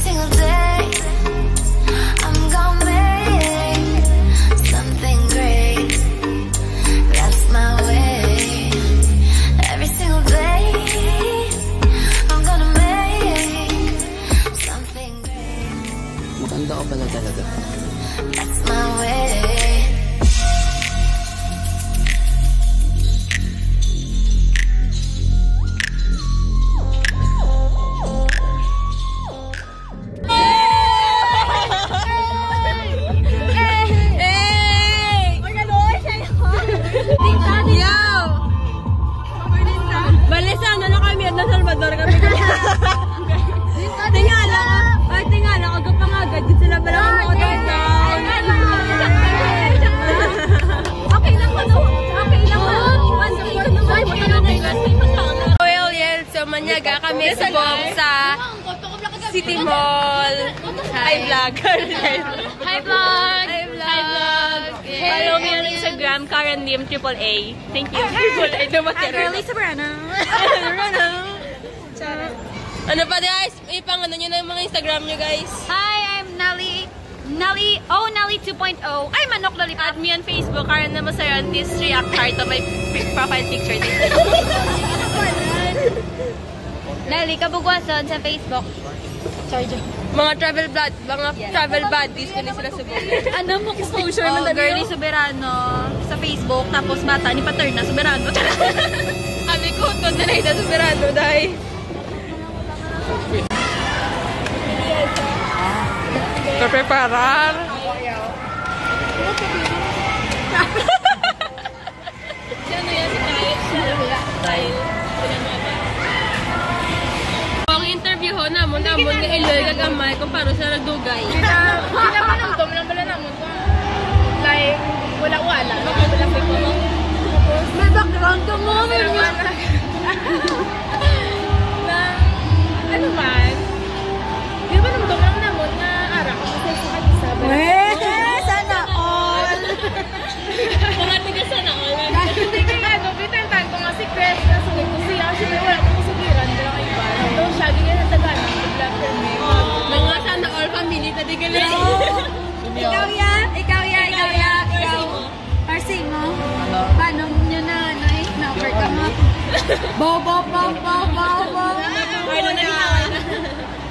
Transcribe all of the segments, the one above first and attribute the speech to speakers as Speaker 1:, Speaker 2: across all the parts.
Speaker 1: single day I'm gonna make something great. That's my way. Every single day I'm gonna make something great.
Speaker 2: Maganda ka pala talaga.
Speaker 1: That's my way.
Speaker 3: Balisano na kami at Salvador kami. Tingala ako pangagad din sila pala mga downtown. Okay lang ko. Well, yes, so manyaga kami subong sa City Mall. Hi vlogger. Hi vlog. Follow me on Instagram, Karen Lim AAA. Thank you. Hi, Girly Sobrano. Ano pa guys? Ipang ano nyo na yung mga Instagram nyo guys.
Speaker 4: Hi, I'm Nelly 2.0. Ay, Manok Lollipop.
Speaker 3: Add me on Facebook, Karen na Masayon. This react heart to my profile picture dito.
Speaker 4: Nelly Kabugwason sa Facebook. Sorry, Joe.
Speaker 3: Mga travel buddies ko sila subong.
Speaker 4: Ano mo exposure mo Girly Soberano sa Facebook, tapos bata ni Paterna Soberano.
Speaker 3: Kami ko to na ito Soberano dahil. Preparar. Sino yan si Kyle? Ang interview ho namon ni Eloy kagamay kung paano sa nagdugay.
Speaker 5: Kita pa nang dom lang pala namon ko. Like wala. Wala ko mo.
Speaker 4: May background ka mo.
Speaker 5: Ano man? Di ba nang dom lang namon na ara ko sa isa.
Speaker 4: Sana all.
Speaker 3: Mga tiga sana all.
Speaker 5: Hindi kaya bitan ko nga si Chris na sulit ko siya. Siyempre wala ko sugiran dala kay iba. Daw siya ganyan ang tagalan ng black for me.
Speaker 3: Mga sana all family tadi gali.
Speaker 4: Ikaw ya. Parsi mo. Paano nyo na number ka mo? Bow.
Speaker 3: Ano na niya?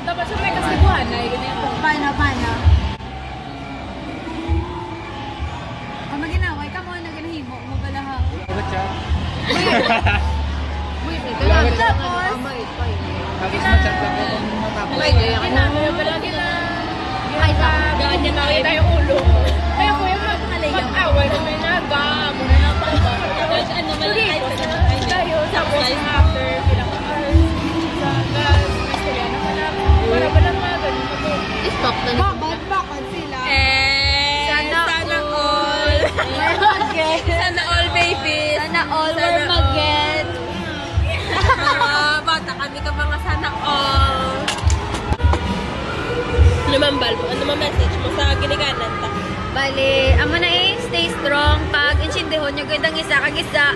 Speaker 5: Dapat siya may kasiguan na ganyan po.
Speaker 4: Paano? Maginaway ka mo na ginahimo mo bala ha. Tapos
Speaker 5: ganyan na kita yung ulo. Kaya po yung mag-away na may naga, muna na pa.
Speaker 3: Ano malay
Speaker 5: Tayo, tapos after pinaka-hours, sa gas, kaya naman ako. Para ba lang mga ganun pa po.
Speaker 3: Stop na nito.
Speaker 4: bakit sila?
Speaker 3: Sana all. Sana all babies.
Speaker 4: Sana all were mag-get.
Speaker 3: Bata kami ka mga sana all. Lumambal mo. Ano message mo sa ginikanan ta?
Speaker 4: Bali, amo na stay strong. Pag insyindehon nyo gandang isa kag isa.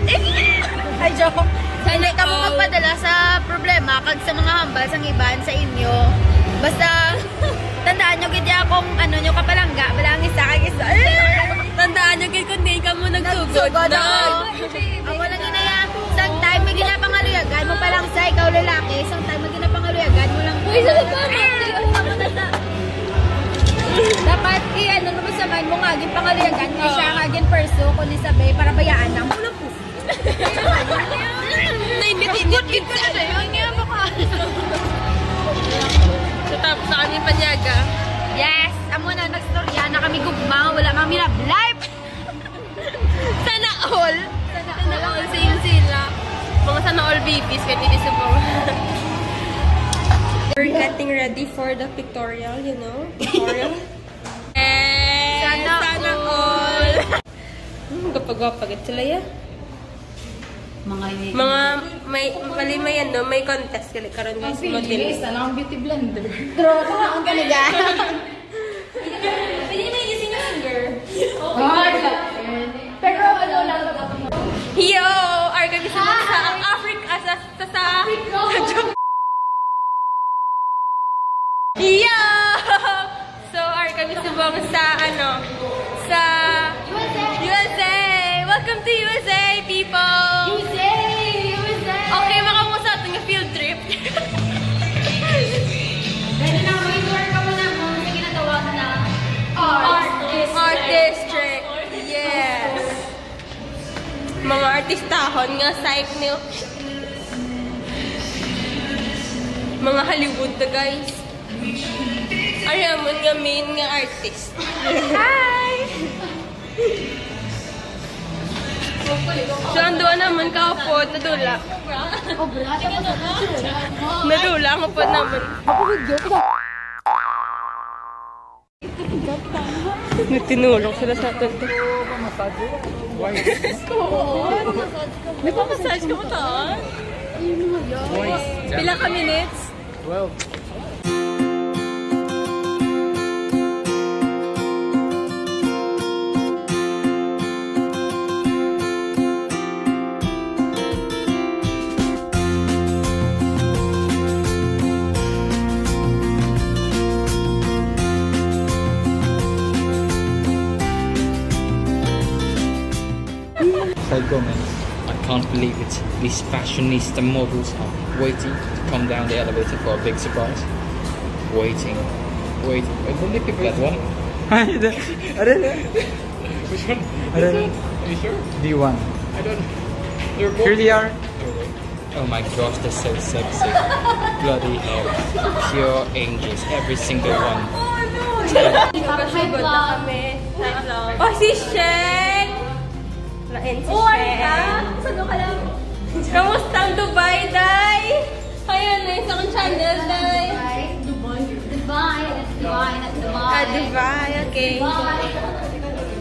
Speaker 4: Ay, joke. Sana ka mo magpadala sa problema kag sa mga hambal sang iban sa inyo. Basta, tandaan nyo gid akong ano nyo kapalangga. Balang isa kag isa.
Speaker 3: Tandaan nyo gid kundi ka mo nagsugod.
Speaker 4: Ako lang inaya. Sang time may ginapangaluyagan mo palang sa ikaw lalaki. Sang time may ginapangaluyagan mo lang. Uy, sa dapat i-ano naman sa man mo nga, pangaluyagan nga siya nga aging perso kung ni sabay para bayaan na mo lang po.
Speaker 3: Nainit-init kita. So tapos na kami panyaga.
Speaker 4: Yes! Amo na nagstorya na kami gugma. Wala kami love life.
Speaker 3: Sana all. Sana all. Same sila. Mga sana all babies. Kaya hindi subong. We're getting ready for the pictorial, you know? Pictorial. Sana all. Gapag-gapag sila yan. Mga may ano, may contest kali karon guys, model.
Speaker 5: Sana ang beauty blender.
Speaker 4: Draw ka ang kaniga.
Speaker 3: Pwede may gising na singer.
Speaker 5: Pero ano lang
Speaker 3: Yo! Organize mo sa Africa, sa Yo! pasalubong sa sa USA. Welcome to USA, people.
Speaker 4: USA!
Speaker 3: Okay, makamusta ating field trip.
Speaker 4: Pwede na may tour ka muna mo. Sige na tawagan na.
Speaker 3: Art District. Yes. Mga artistahon nga psych nyo. Mga Hollywood to guys. Ayaw mo nga main nga artist. Hi! So, andoon naman kakapod, nadula. Nadula, kapod naman. Tinulong sila sa atin. May pa-massage ka mo taan? Pila ka minutes?
Speaker 2: 12.
Speaker 6: Comments. I can't believe it. These fashionista models are waiting to come down the elevator for a big surprise. Waiting. Wait, don't they pick that one?
Speaker 2: I don't know.
Speaker 6: Which one?
Speaker 2: I don't know.
Speaker 6: Are you sure?
Speaker 2: D1.
Speaker 6: I don't know. They're both.
Speaker 2: Here they are.
Speaker 6: Oh my gosh, they're so sexy. Bloody hell. Pure angels, every single one.
Speaker 3: Nakasugod na kami. Oh, si Sheng! Lain si Sheng.
Speaker 4: Saan ka lang?
Speaker 3: Kamusta ang Dubai, Day? Ayan na, isang channel, Day.
Speaker 4: Dubai.
Speaker 3: Dubai, okay.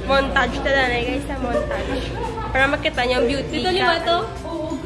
Speaker 3: Montage na lang, guys, sa montage. Para makita niyo ang beauty. Dito ba ito? Oo.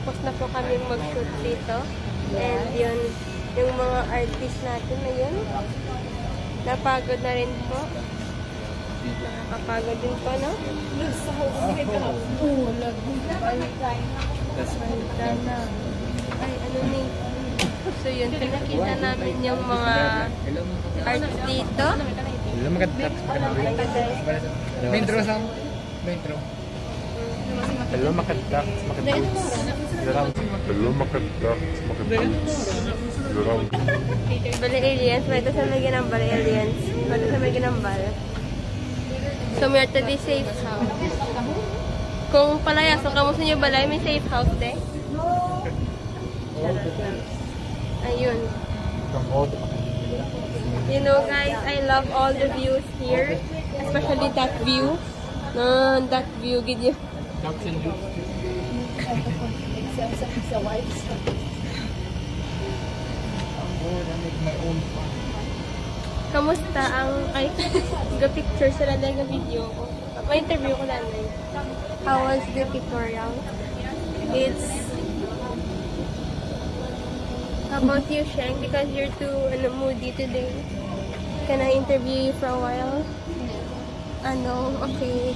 Speaker 3: tapos na po kami mag-shoot dito. And yun, yung mga artist natin na yun. Napagod na rin po. Nakakapagod din po, no? Ay, ano ni? So yun, pinakita namin yung mga art dito.
Speaker 6: Hello, maganda. Mentro sam. Mentro. Hello, maganda. Hello, maganda.
Speaker 3: Bali aliens, may ito sa may ginambal aliens. May ito sa may ginambal. So may ito di safe house. Kung palayasan ka mo sa inyo balay, may safe house de. Ayun. You know guys, I love all the views here. Especially that view. That view, gid you. Kamusta ang ay ga-picture sila na ga-video ko. May interview ko na lang. How was the pictorial? It's how about you, Sheng? Because you're too moody today. Can I interview you for a while? Ano? Okay.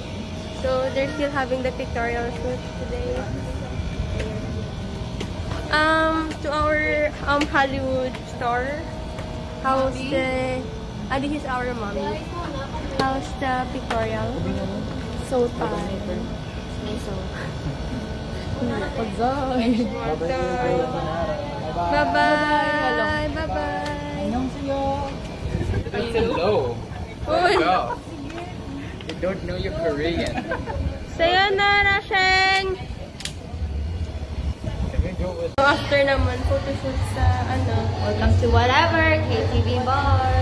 Speaker 3: So they're still having the pictorial shoot today. To our Hollywood star. How's the this is our mommy. How's the pictorial? So tired. So bye-bye. Bye-bye.
Speaker 6: Hello.
Speaker 3: Uy.
Speaker 6: You don't know your Korean.
Speaker 3: Sayonara, Sheng! So after naman, photoshoot sa ano.
Speaker 4: Welcome to whatever, KTV bar.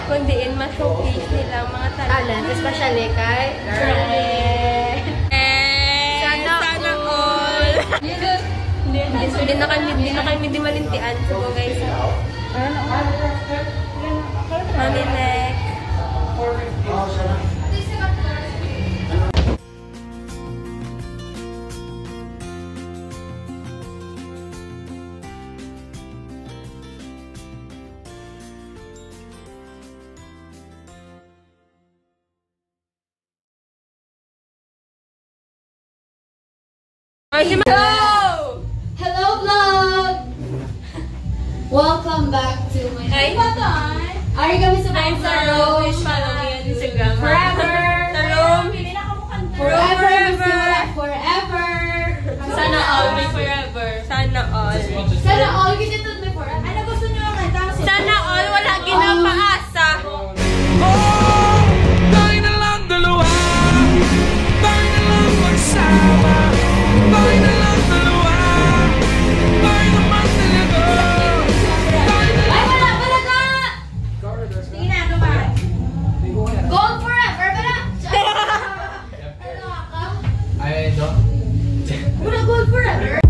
Speaker 3: Kung diin, ma-showcase nila mga
Speaker 4: Talent, especially kay girl.
Speaker 3: Sana all! Hindi na kami di malintian. So guys, Mami Nek.
Speaker 4: Hello! Hello vlog! Welcome back to my channel. Are you kami sa
Speaker 3: Rome. Follow me on Instagram.
Speaker 4: Forever!
Speaker 3: Sa Rome.
Speaker 4: Forever! Forever!
Speaker 3: Sana all be forever. Sana all.
Speaker 4: Sana all kasi ito before. Ano gusto nyo naman?
Speaker 3: Sana all. Wala ginapaasa.
Speaker 7: Tayo na lang dalawa. Tayo na lang magsama. Tayo na lang dalawa. Tayo naman talaga.
Speaker 4: Ay, wala ka! Sige na, naman. Gold forever, wala! Ano ka?
Speaker 6: I don't.
Speaker 4: Wala gold forever?